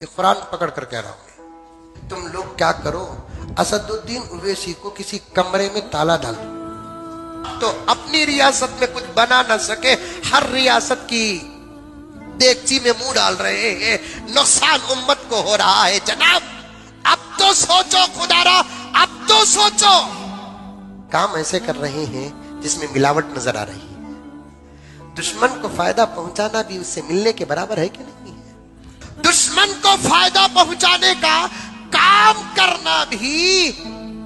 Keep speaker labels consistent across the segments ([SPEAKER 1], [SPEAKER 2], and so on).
[SPEAKER 1] ये कुरान पकड़ कर कह रहा हूं, तुम लोग क्या करो, असदुद्दीन ओवैसी को किसी कमरे में ताला डाल दो तो अपनी रियासत में कुछ बना ना सके, हर रियासत की देगची में मुंह डाल रहे हैं। नुकसान उम्मत को हो रहा है जनाब। अब तो सोचो खुदारा, अब तो सोचो। काम ऐसे कर रहे हैं जिसमें मिलावट नजर आ रही है। दुश्मन को फायदा पहुंचाना भी उससे मिलने के बराबर है कि नहीं है? दुश्मन को फायदा पहुंचाने का काम करना भी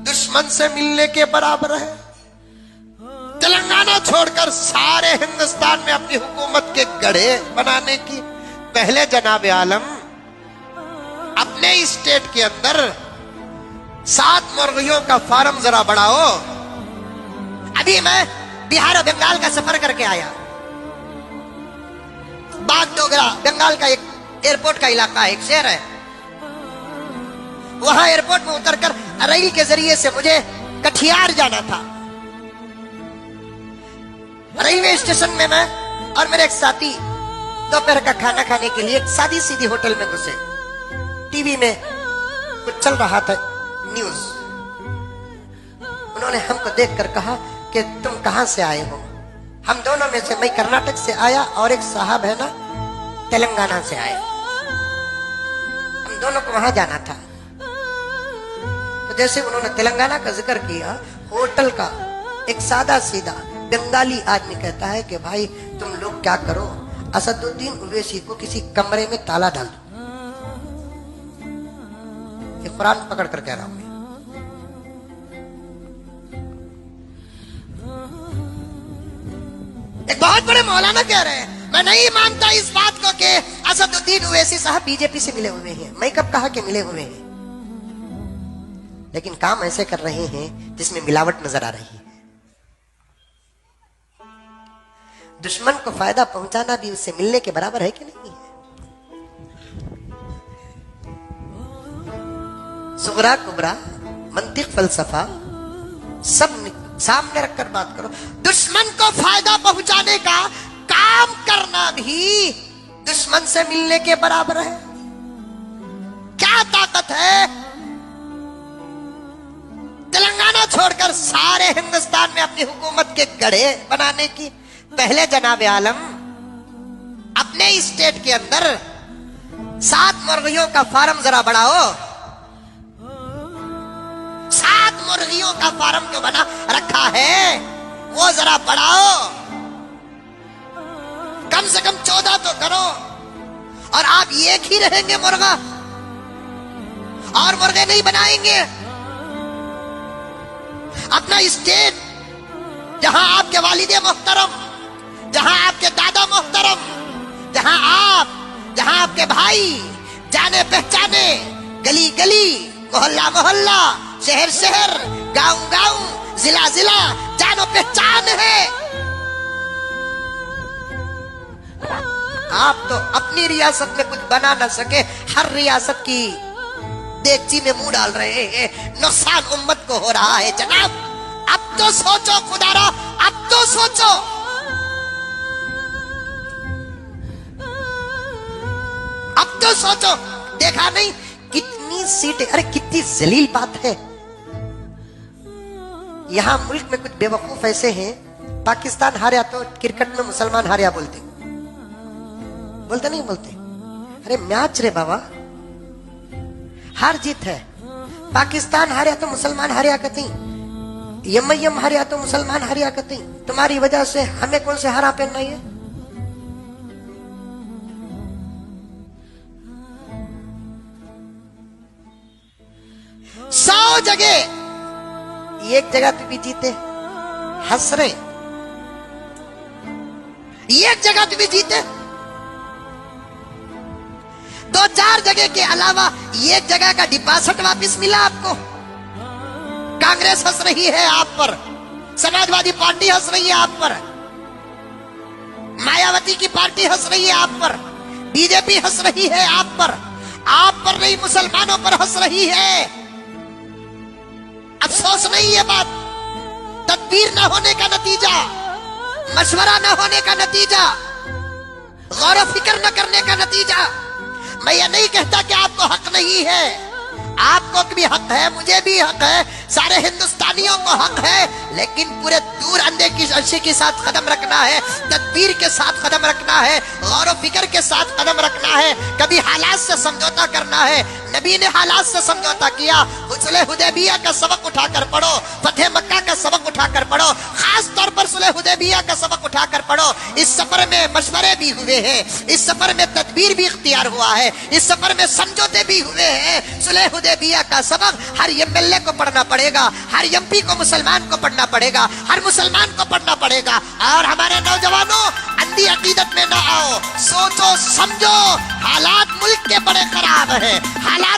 [SPEAKER 1] दुश्मन से मिलने के बराबर है। तेलंगाना छोड़कर सारे हिंदुस्तान में अपनी हुकूमत के गढ़े बनाने की पहले जनाब आलम अपने स्टेट के अंदर 7 मुर्गियों का फार्म जरा बढ़ाओ। अभी मैं बिहार और बंगाल का सफर करके आया। बागडोगरा बंगाल का एक एयरपोर्ट का इलाका है, एक शहर है। वहां एयरपोर्ट में उतरकर रेल के जरिए से मुझे कटिहार जाना था। रेलवे स्टेशन में मैं और मेरे एक साथी दोपहर का खाना खाने के लिए एक सादी सीधी होटल में घुसे। टीवी में कुछ चल रहा था न्यूज। उन्होंने हमको देखकर कहा कि तुम कहां से आए हो? हम दोनों में से, मैं कर्नाटक से आया और एक साहब है ना तेलंगाना से आए। हम दोनों को वहां जाना था। तो जैसे उन्होंने तेलंगाना का जिक्र किया, होटल का एक सादा सीधा बंगाली आदमी कहता है कि भाई तुम लोग क्या करो, असदुद्दीन ओवैसी को किसी कमरे में ताला डाल दो। ये कुरान पकड़ कर कह रहा हूं। एक बहुत बड़े मौलाना कह रहे हैं, मैं नहीं मानता इस बात को कि असदुद्दीन ओवैसी साहब बीजेपी से मिले हुए हैं। मैं कब कहा कि मिले हुए हैं? लेकिन काम ऐसे कर रहे हैं जिसमें मिलावट नजर आ रही है। दुश्मन को फायदा पहुंचाना भी उससे मिलने के बराबर है कि नहीं है? सुगरा कुबरा मंतिक फलसफा सब सामने रखकर बात करो। दुश्मन को फायदा पहुंचाने का काम करना भी दुश्मन से मिलने के बराबर है। क्या ताकत है तेलंगाना छोड़कर सारे हिंदुस्तान में अपनी हुकूमत के गढ़े बनाने की? पहले जनाब आलम अपने स्टेट के अंदर 7 मुर्गियों का फार्म जरा बढ़ाओ। 7 मुर्गियों का फार्म जो बना रखा है वो जरा बढ़ाओ। कम से कम 14 तो करो। और आप एक ही रहेंगे मुर्गा, और मुर्गे नहीं बनाएंगे। अपना स्टेट जहां आपके वालिदे मोहतरम, जहां आपके दादा मोहतरम, जहां आपके भाई जाने पहचाने, गली गली, मोहल्ला मोहल्ला, शहर शहर, गांव गांव, जिला जिला जानो पहचान है। आप तो अपनी रियासत में कुछ बना ना सके, हर रियासत की देगची में मुंह डाल रहे हैं। नुकसान उम्मत को हो रहा है जनाब। अब तो सोचो खुदारा, अब तो सोचो। अब तो सोचो। देखा नहीं कितनी सीटें? अरे कितनी जलील बात है। यहां मुल्क में कुछ बेवकूफ ऐसे हैं, पाकिस्तान हारा तो क्रिकेट में मुसलमान हारिया बोलते नहीं बोलते? अरे मैच रे बाबा, हार जीत है। पाकिस्तान हारिया तो मुसलमान हारिया कहते, यम हारिया तो मुसलमान हारिया कहते। तुम्हारी वजह से हमें कौन से हारा पहनना है? 100 जगह, एक जगह तो भी जीते, हंस रहे। एक जगह तो भी जीते, 2-4 जगह के अलावा एक जगह का डिपॉजिट वापस मिला आपको। कांग्रेस हंस रही है आप पर, समाजवादी पार्टी हंस रही है आप पर, मायावती की पार्टी हंस रही है आप पर, बीजेपी हंस रही है आप पर नहीं, मुसलमानों पर हंस रही है। अफसोस नहीं है बात, तदबीर न होने का नतीजा, मशवरा न होने का नतीजा, गौर फिक्र न करने का नतीजा। मैं ये नहीं कहता कि आप नहीं है। आपको भी हक है, मुझे भी हक है, सारे हिंदुस्तानियों को हक है, लेकिन पूरे दूर अंदेशी के साथ कदम रखना है, तदबीर के साथ कदम रखना है, गौर फिक्र के साथ कदम रखना है। कभी हालात से समझौता करना है। नबी ने हालात से समझौता किया। सुलह हुदैबिया का सबक उठाकर पढ़ो, फतेह मक्का का सबक उठाकर पढ़ो, खास तौर पर सुलह हुदैबिया का सबक उठाकर पढ़ो। इस सफर में मशवरे भी हुए हैं, इस सफर में तदबीर भी इख्तियार हुआ है, इस सफर में समझौते भी हुए हैं। सुलह हुदैबिया का सबक हर एमएलए को पढ़ना पड़ेगा, हर एमपी को मुसलमान को पढ़ना पड़ेगा, हर मुसलमान को पढ़ना पड़ेगा। और हमारे नौजवानों, अंधी अकीदत में ना आओ, सोचो समझो, हालात मुल्क के बड़े खराब हैं, हालात